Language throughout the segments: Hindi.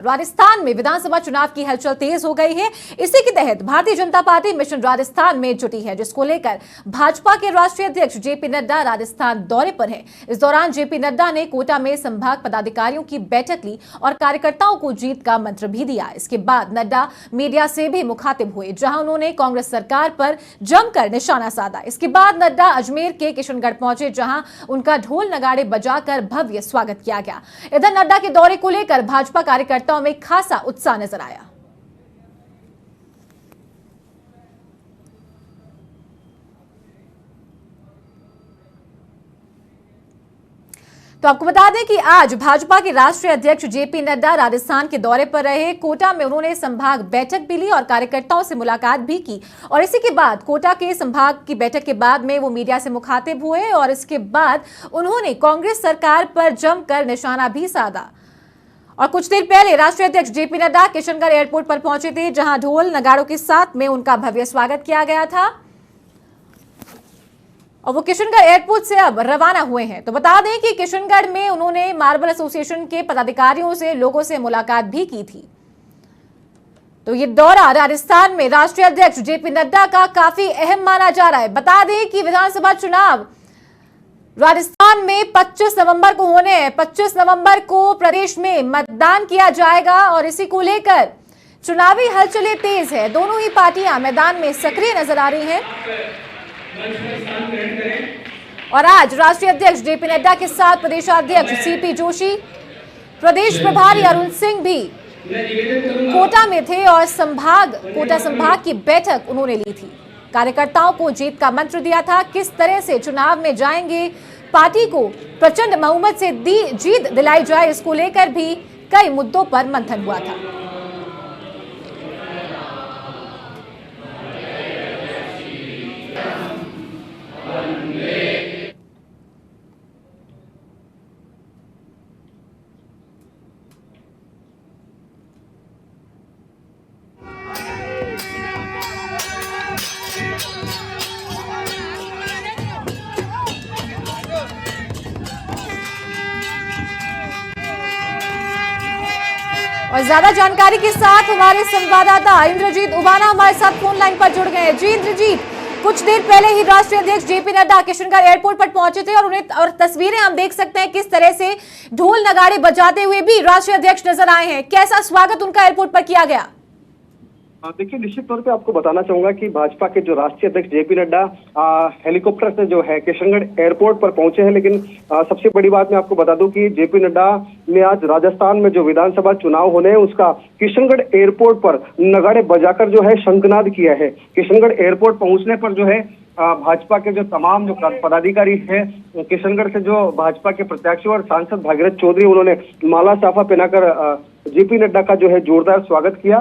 राजस्थान में विधानसभा चुनाव की हलचल तेज हो गई है। इसी के तहत भारतीय जनता पार्टी मिशन राजस्थान में जुटी है, जिसको लेकर भाजपा के राष्ट्रीय अध्यक्ष जेपी नड्डा राजस्थान दौरे पर हैं। इस दौरान जेपी नड्डा ने कोटा में संभाग पदाधिकारियों की बैठक ली और कार्यकर्ताओं को जीत का मंत्र भी दिया। इसके बाद नड्डा मीडिया से भी मुखातिब हुए, जहां उन्होंने कांग्रेस सरकार पर जमकर निशाना साधा। इसके बाद नड्डा अजमेर के किशनगढ़ पहुंचे, जहां उनका ढोल नगाड़े बजाकर भव्य स्वागत किया गया। इधर नड्डा के दौरे को लेकर भाजपा कार्यकर्ता में खासा उत्साह नजर आया। तो आपको बता दें कि आज भाजपा के राष्ट्रीय अध्यक्ष जेपी नड्डा राजस्थान के दौरे पर रहे। कोटा में उन्होंने संभाग बैठक भी ली और कार्यकर्ताओं से मुलाकात भी की और इसी के बाद कोटा के संभाग की बैठक के बाद में वो मीडिया से मुखातिब हुए और इसके बाद उन्होंने कांग्रेस सरकार पर जमकर निशाना भी साधा। और कुछ देर पहले राष्ट्रीय अध्यक्ष जेपी नड्डा किशनगढ़ एयरपोर्ट पर पहुंचे थे, जहां ढोल नगाड़ों के साथ में उनका भव्य स्वागत किया गया था और वो किशनगढ़ एयरपोर्ट से अब रवाना हुए हैं। तो बता दें कि किशनगढ़ में उन्होंने मार्बल एसोसिएशन के पदाधिकारियों से, लोगों से मुलाकात भी की थी। तो ये दौरा राजस्थान में राष्ट्रीय अध्यक्ष जेपी नड्डा का काफी अहम माना जा रहा है। बता दें कि विधानसभा चुनाव राजस्थान में 25 नवंबर को होने हैं। 25 नवंबर को प्रदेश में मतदान किया जाएगा और इसी को लेकर चुनावी हलचलें तेज है। दोनों ही पार्टियां मैदान में सक्रिय नजर आ रही हैं और आज राष्ट्रीय अध्यक्ष जेपी नड्डा के साथ प्रदेशाध्यक्ष सीपी जोशी, प्रदेश प्रभारी अरुण सिंह भी कोटा में थे और कोटा संभाग की बैठक उन्होंने ली थी। कार्यकर्ताओं को जीत का मंत्र दिया था। किस तरह से चुनाव में जाएंगे, पार्टी को प्रचंड बहुमत से जीत दिलाई जाए, इसको लेकर भी कई मुद्दों पर मंथन हुआ था। और ज्यादा जानकारी के साथ हमारे संवाददाता इंद्रजीत उबाना हमारे साथ फोन लाइन पर जुड़ गए हैं। जी इंद्रजीत, कुछ देर पहले ही राष्ट्रीय अध्यक्ष जेपी नड्डा किशनगढ़ एयरपोर्ट पर पहुंचे थे और तस्वीरें हम देख सकते हैं किस तरह से ढोल नगाड़े बजाते हुए भी राष्ट्रीय अध्यक्ष नजर आए हैं। कैसा स्वागत उनका एयरपोर्ट पर किया गया? देखिए, निश्चित तौर पे आपको बताना चाहूंगा कि भाजपा के जो राष्ट्रीय अध्यक्ष जेपी नड्डा हेलीकॉप्टर से जो है किशनगढ़ एयरपोर्ट पर पहुंचे हैं, लेकिन सबसे बड़ी बात मैं आपको बता दूं कि जेपी नड्डा ने आज राजस्थान में जो विधानसभा चुनाव होने हैं उसका किशनगढ़ एयरपोर्ट पर नगाड़े बजाकर जो है शंखनाद किया है। किशनगढ़ एयरपोर्ट पहुंचने पर जो है भाजपा के जो तमाम जो पदाधिकारी हैं, किशनगढ़ से जो भाजपा के प्रत्याशी और सांसद भागीरथ चौधरी, उन्होंने माला साफा पहनाकर जेपी नड्डा का जो है जोरदार स्वागत किया।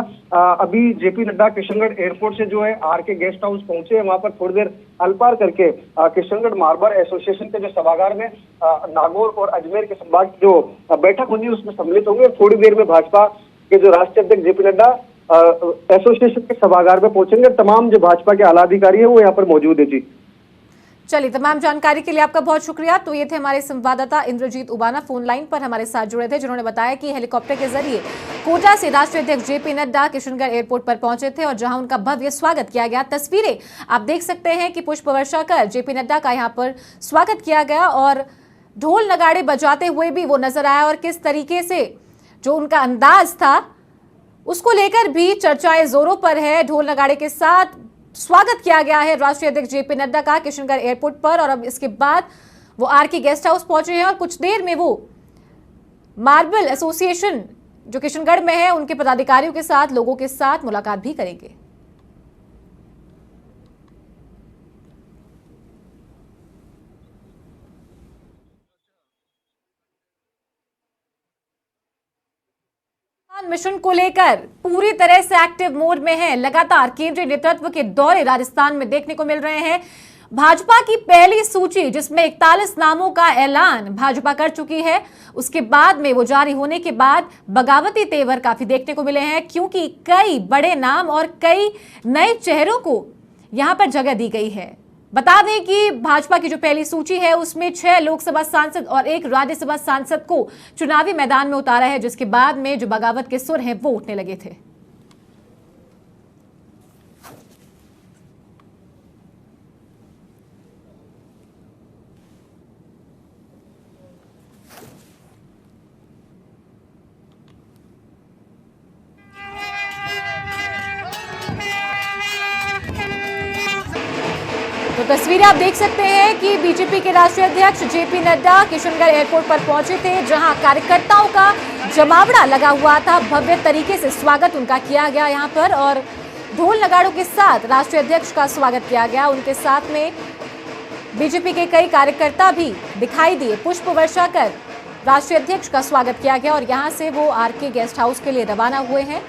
अभी जेपी नड्डा किशनगढ़ एयरपोर्ट से जो है आरके गेस्ट हाउस पहुंचे हैं। वहां पर थोड़ी देर अल्पार करके किशनगढ़ मार्बल एसोसिएशन के जो सभागार में नागौर और अजमेर के संभाग की जो बैठक होगी उसमें सम्मिलित होंगे। थोड़ी देर में भाजपा के जो राष्ट्रीय अध्यक्ष जेपी नड्डा एसोसिएशन के सभागार में पहुंचेंगे। तमाम जो भाजपा के आला अधिकारी है वो यहाँ पर मौजूद है। जी चलिए, तमाम जानकारी के लिए आपका बहुत शुक्रिया। तो ये थे हमारे संवाददाता इंद्रजीत उबाना, फोन लाइन पर हमारे साथ जुड़े थे, जिन्होंने बताया कि हेलीकॉप्टर के जरिए कोटा से राष्ट्रीय अध्यक्ष जेपी नड्डा किशनगढ़ एयरपोर्ट पर पहुंचे थे और जहां उनका भव्य स्वागत किया गया। तस्वीरें आप देख सकते हैं कि पुष्प वर्षा कर जेपी नड्डा का यहाँ पर स्वागत किया गया और ढोल नगाड़े बजाते हुए भी वो नजर आया और किस तरीके से जो उनका अंदाज था उसको लेकर भी चर्चाएं जोरों पर है। ढोल नगाड़े के साथ स्वागत किया गया है राष्ट्रीय अध्यक्ष जेपी नड्डा का किशनगढ़ एयरपोर्ट पर और अब इसके बाद वो आरके गेस्ट हाउस पहुंचे हैं और कुछ देर में वो मार्बल एसोसिएशन जो किशनगढ़ में है उनके पदाधिकारियों के साथ, लोगों के साथ मुलाकात भी करेंगे। मिशन को लेकर पूरी तरह से एक्टिव मोड में है। लगातार केंद्रीय नेतृत्व के दौरे राजस्थान में देखने को मिल रहे हैं। भाजपा की पहली सूची जिसमें 41 नामों का ऐलान भाजपा कर चुकी है, उसके बाद में वो जारी होने के बाद बगावती तेवर काफी देखने को मिले हैं, क्योंकि कई बड़े नाम और कई नए चेहरों को यहां पर जगह दी गई है। बता दें कि भाजपा की जो पहली सूची है उसमें 6 लोकसभा सांसद और 1 राज्यसभा सांसद को चुनावी मैदान में उतारा है, जिसके बाद में जो बगावत के सुर हैं वो उठने लगे थे। तो तस्वीरें आप देख सकते हैं कि बीजेपी के राष्ट्रीय अध्यक्ष जेपी नड्डा किशनगढ़ एयरपोर्ट पर पहुंचे थे, जहां कार्यकर्ताओं का जमावड़ा लगा हुआ था। भव्य तरीके से स्वागत उनका किया गया यहां पर और ढोल नगाड़ों के साथ राष्ट्रीय अध्यक्ष का स्वागत किया गया। उनके साथ में बीजेपी के कई कार्यकर्ता भी दिखाई दिए। पुष्प वर्षा कर राष्ट्रीय अध्यक्ष का स्वागत किया गया और यहां से वो आरके गेस्ट हाउस के लिए रवाना हुए हैं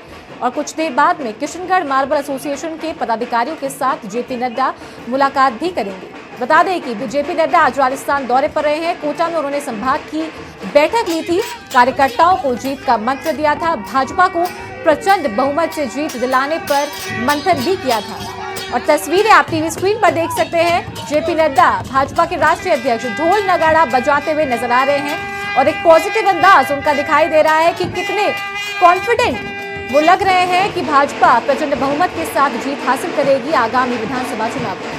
और कुछ देर बाद में किशनगढ़ मार्बल एसोसिएशन के पदाधिकारियों के साथ जेपी नड्डा मुलाकात भी करेंगे। बता दें कि जेपी नड्डा आज राजस्थान दौरे पर रहे हैं। कोटा में उन्होंने संभाग की बैठक ली थी, कार्यकर्ताओं को जीत का मंत्र दिया था, भाजपा को प्रचंड बहुमत से जीत दिलाने पर मंथन भी किया था। और तस्वीरें आप टीवी स्क्रीन पर देख सकते हैं। जेपी नड्डा भाजपा के राष्ट्रीय अध्यक्ष ढोल नगाड़ा बजाते हुए नजर आ रहे हैं और एक पॉजिटिव अंदाज उनका दिखाई दे रहा है कि कितने कॉन्फिडेंट वो लग रहे हैं कि भाजपा प्रचंड बहुमत के साथ जीत हासिल करेगी आगामी विधानसभा चुनाव में।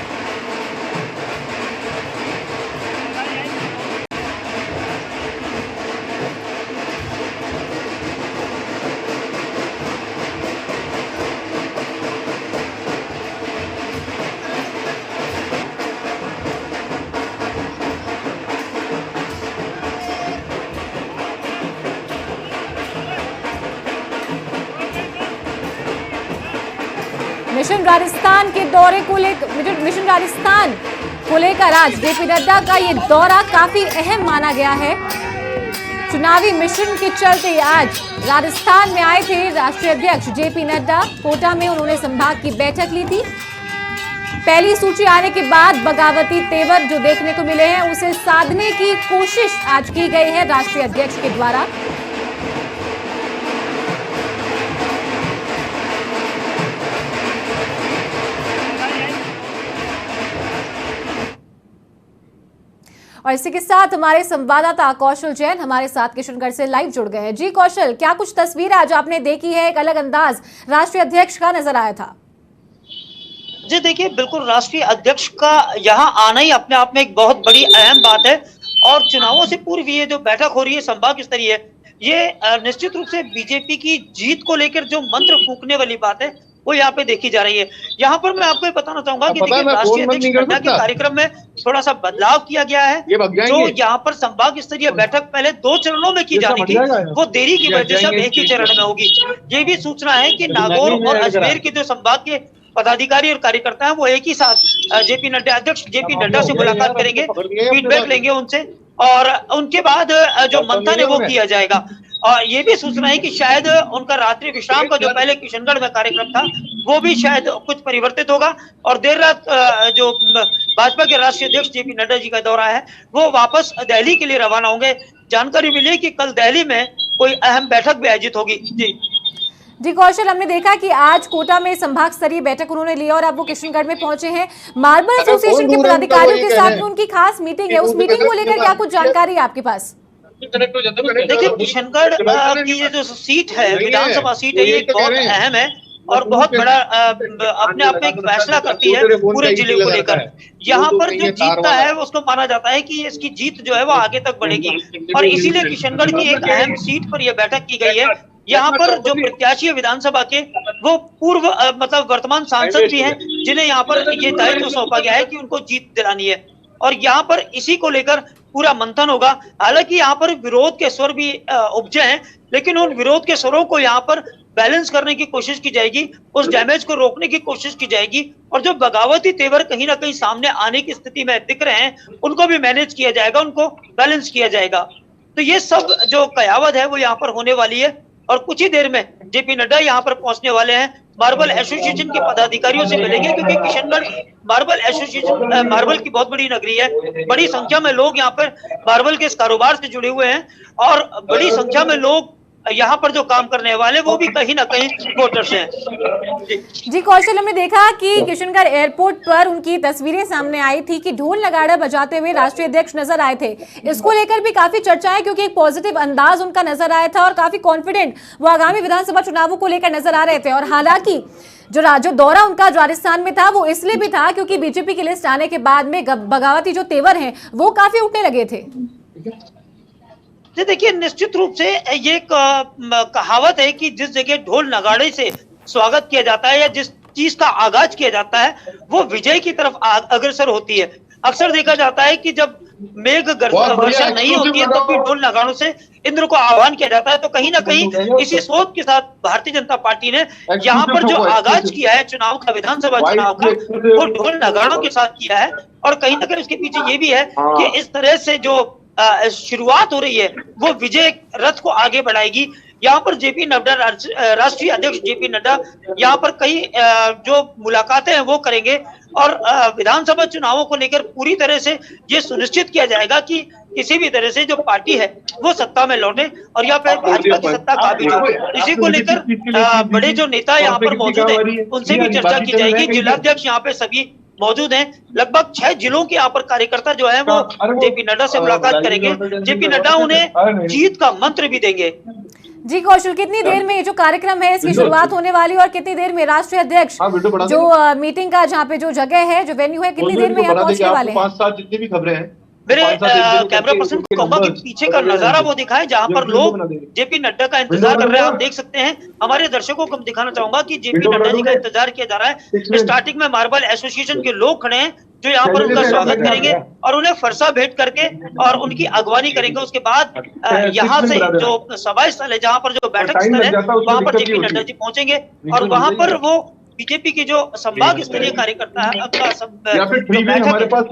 मिशन राजस्थान के दौरे को लेकर मिशन राजस्थान को लेकर आज जेपी नड्डा का ये दौरा काफी अहम माना गया है। चुनावी मिशन के चलते आज राजस्थान में आए थे राष्ट्रीय अध्यक्ष जेपी नड्डा। कोटा में उन्होंने संभाग की बैठक ली थी। पहली सूची आने के बाद बगावती तेवर जो देखने को मिले हैं उसे साधने की कोशिश आज की गई है राष्ट्रीय अध्यक्ष के द्वारा। और इसी के साथ हमारे संवाददाता कौशल जैन हमारे साथ किशनगढ़ से लाइव जुड़ गए हैं। जी कौशल, क्या कुछ तस्वीर आज आपने देखी है? एक अलग अंदाज राष्ट्रीय अध्यक्ष का नजर आया था। जी देखिए, बिल्कुल राष्ट्रीय अध्यक्ष का यहाँ आना ही अपने आप में एक बहुत बड़ी अहम बात है और चुनावों से पूर्व ये जो बैठक हो रही है संभाग स्तरीय, ये निश्चित रूप से बीजेपी की जीत को लेकर जो मंत्र फूंकने वाली बात है वो यहाँ पे देखी जा रही है। यहाँ पर मैं आपको बताना चाहूंगा कि देखिए राष्ट्रीय अध्यक्ष नड्डा के कार्यक्रम में थोड़ा सा बदलाव किया गया है। जो यहाँ पर संभाग स्तरीय बैठक पहले 2 चरणों में की जानी थी, वो देरी की वजह से अब एक ही चरण में होगी। ये भी सूचना है कि नागौर और अजमेर के जो संभाग के पदाधिकारी और कार्यकर्ता हैं वो एक ही साथ जेपी नड्डा अध्यक्ष जेपी नड्डा से मुलाकात करेंगे, फीडबैक लेंगे उनसे और उनके बाद जो मंथन है वो किया जाएगा। और ये भी सूचना है कि शायद उनका रात्रि विश्राम का जो पहले किशनगढ़ में कार्यक्रम था वो भी शायद कुछ परिवर्तित होगा और देर रात जो भाजपा के राष्ट्रीय अध्यक्ष जेपी नड्डा जी का दौरा है वो वापस दिल्ली के लिए रवाना होंगे। जानकारी मिली कि कल दिल्ली में कोई अहम बैठक भी आयोजित होगी। जी कौशल, हमने देखा कि आज कोटा में संभाग स्तरीय बैठक उन्होंने ली और अब वो किशनगढ़ में पहुंचे हैं। मार्बल एसोसिएशन के पदाधिकारियों के साथ में उनकी खास मीटिंग है, उस मीटिंग को लेकर क्या कुछ जानकारी है आपके पास? देखिए, किशनगढ़ की ये जो सीट है, विधानसभा सीट है, ये बहुत अहम है और बहुत बड़ा अपने आप में एक फैसला करती है पूरे जिले को लेकर। यहाँ पर जो जीतता है उसको माना जाता है कि इसकी जीत जो है वो आगे तक बढ़ेगी और इसीलिए किशनगढ़ की एक अहम सीट पर यह बैठक की गई है। यहाँ पर जो प्रत्याशी है विधानसभा के वो पूर्व मतलब वर्तमान सांसद भी हैं जिन्हें यहाँ पर ये दायित्व सौंपा गया है कि उनको जीत दिलानी है और यहाँ पर इसी को लेकर पूरा मंथन होगा। हालांकि यहाँ पर विरोध के स्वर भी उपजे हैं, लेकिन उन विरोध के स्वरों को यहाँ पर बैलेंस करने की कोशिश की जाएगी, उस डैमेज को रोकने की कोशिश की जाएगी और जो बगावती तेवर कहीं ना कहीं सामने आने की स्थिति में दिख रहे हैं उनको भी मैनेज किया जाएगा, उनको बैलेंस किया जाएगा। तो ये सब जो कयावत है वो यहाँ पर होने वाली है और कुछ ही देर में जेपी नड्डा यहाँ पर पहुंचने वाले हैं। मार्बल एसोसिएशन के पदाधिकारियों से मिलेंगे क्योंकि किशनगढ़ मार्बल एसोसिएशन मार्बल की बहुत बड़ी नगरी है। बड़ी संख्या में लोग यहाँ पर मार्बल के इस कारोबार से जुड़े हुए हैं और बड़ी संख्या में लोग यहाँ पर जो काम करने वाले वो भी कहीं ना कहीं वोटर्स हैं। जी कौशल, हमने देखा कि किशनगढ़ एयरपोर्ट पर उनकी तस्वीरें सामने आई थी कि ढोल नगाड़ा बजाते हुए राष्ट्रीय अध्यक्ष नजर आए थे। इसको लेकर भी काफी चर्चा है क्योंकि एक पॉजिटिव अंदाज उनका नजर आया था और काफी कॉन्फिडेंट वो आगामी विधानसभा चुनावों को लेकर नजर आ रहे थे। और हालांकि जो दौरा उनका राजस्थान में था वो इसलिए भी था क्योंकि बीजेपी की लिस्ट आने के बाद में बगावती जो तेवर हैं वो काफी उठने लगे थे। देखिए, निश्चित रूप से ये कहावत है कि जिस जगह ढोल नगाड़े से स्वागत किया जाता है या जिस चीज का आगाज किया जाता है वो विजय की तरफ अग्रसर होती है। अक्सर देखा जाता है कि जब मेघ वर्षा नहीं होती है तो फिर ढोल नगाड़ों से इंद्र को आह्वान किया जाता है। तो कहीं ना कहीं इसी सोच के साथ भारतीय जनता पार्टी ने यहाँ पर जो आगाज किया है चुनाव का, विधानसभा चुनाव का, वो ढोल नगाड़ों के साथ किया है। और कहीं ना कहीं उसके पीछे ये भी है कि इस तरह से जो शुरुआत हो रही है वो विजय रथ को आगे बढ़ाएगी। यहाँ पर जेपी नड्डा, राष्ट्रीय अध्यक्ष जेपी नड्डा यहाँ पर कई जो मुलाकातें हैं वो करेंगे और विधानसभा चुनावों को लेकर पूरी तरह से ये सुनिश्चित किया जाएगा कि किसी भी तरह से जो पार्टी है वो सत्ता में लौटे और या फिर भाजपा की सत्ता काबिज हो। इसी को लेकर बड़े जो नेता यहाँ पर मौजूद हैं उनसे भी चर्चा की जाएगी। जिलाध्यक्ष यहाँ पे सभी मौजूद हैं। लगभग 6 जिलों के यहाँ पर कार्यकर्ता जो है वो जेपी नड्डा से मुलाकात करेंगे। जेपी नड्डा उन्हें जीत का मंत्र भी देंगे। जी कौशल, कितनी देर में ये जो कार्यक्रम है इसकी शुरुआत होने वाली और कितनी देर में राष्ट्रीय अध्यक्ष जो मीटिंग का जहाँ पे जो जगह है, जो वेन्यू है, कितनी देर में यहाँ पहुंचने वाले हैं? 5-7 जितनी भी खबरें हैं मेरे कैमरा पर्सन को कहूंगा कि पीछे का नजारा वो दिखाए जहां पर लोग जेपी नड्डा का इंतजार कर रहे हैं। आप देख सकते हैं, हमारे दर्शकों को दिखाना चाहूंगा कि जेपी नड्डा जी का इंतजार किया जा रहा है। स्टार्टिंग में मार्बल एसोसिएशन के लोग खड़े हैं जो यहाँ पर उनका स्वागत करेंगे और उन्हें फरसा भेंट करके और उनकी अगवानी करेंगे। उसके बाद यहाँ से जो सभा स्थल है, जहाँ पर जो बैठक स्थल है, वहां पर जेपी नड्डा जी पहुंचेंगे और वहां पर वो बीजेपी के जो संभाग स्तरीय कार्यकर्ता है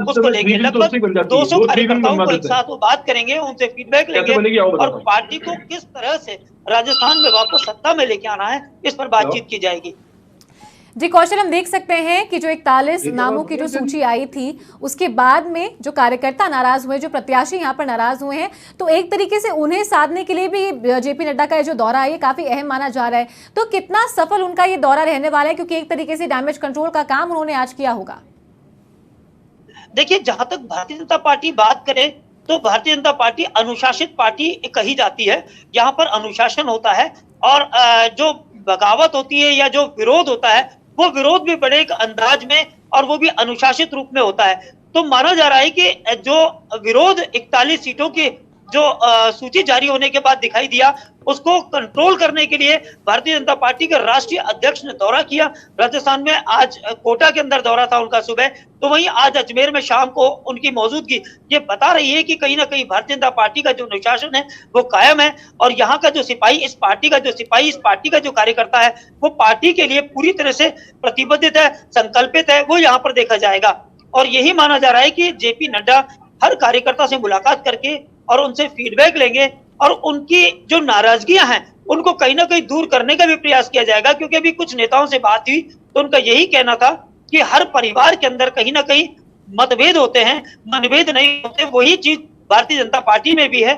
उसको लेंगे। लगभग 200 कार्यकर्ताओं को एक साथ वो बात करेंगे, उनसे फीडबैक लेंगे और पार्टी को किस तरह से राजस्थान में वापस सत्ता में लेके आना है इस पर बातचीत की जाएगी। जी कौशल, हम देख सकते हैं कि जो 41 नामों की जो सूची आई थी उसके बाद में जो कार्यकर्ता नाराज हुए, जो प्रत्याशी यहाँ पर नाराज हुए हैं, तो एक तरीके से उन्हें साधने के लिए भी जेपी नड्डा का जो दौरा है ये काफी अहम माना जा रहा है। तो कितना सफल उनका ये दौरा रहने वाला है, क्योंकि एक तरीके से डैमेज कंट्रोल का काम उन्होंने आज किया होगा? देखिए, जहां तक भारतीय जनता पार्टी बात करे तो भारतीय जनता पार्टी अनुशासित पार्टी कही जाती है। यहाँ पर अनुशासन होता है और जो बगावत होती है या जो विरोध होता है वो विरोध भी बड़े एक अंदाज में और वो भी अनुशासित रूप में होता है। तो माना जा रहा है कि जो विरोध 41 सीटों की जो सूची जारी होने के बाद दिखाई दिया उसको कंट्रोल करने के लिए भारतीय जनता पार्टी के राष्ट्रीय अध्यक्ष ने दौरा किया। राजस्थान में आज कोटा के अंदर दौरा था उनका सुबह, तो वहीं आज अजमेर में शाम को उनकी मौजूदगी ये बता रही है कि कहीं ना कहीं भारतीय जनता पार्टी का जो अनुशासन है वो कायम है और यहाँ का जो सिपाही, इस पार्टी का जो कार्यकर्ता है वो पार्टी के लिए पूरी तरह से प्रतिबद्ध है, संकल्पित है, वो यहाँ पर देखा जाएगा। और यही माना जा रहा है कि जेपी नड्डा हर कार्यकर्ता से मुलाकात करके और उनसे फीडबैक लेंगे और उनकी जो नाराजगियां हैं उनको कहीं ना कहीं दूर करने का भी प्रयास किया जाएगा। क्योंकि अभी कुछ नेताओं से बात हुई तो उनका यही कहना था कि हर परिवार के अंदर कहीं ना कहीं मतभेद होते हैं, मनभेद नहीं होते। वही चीज भारतीय जनता पार्टी में भी है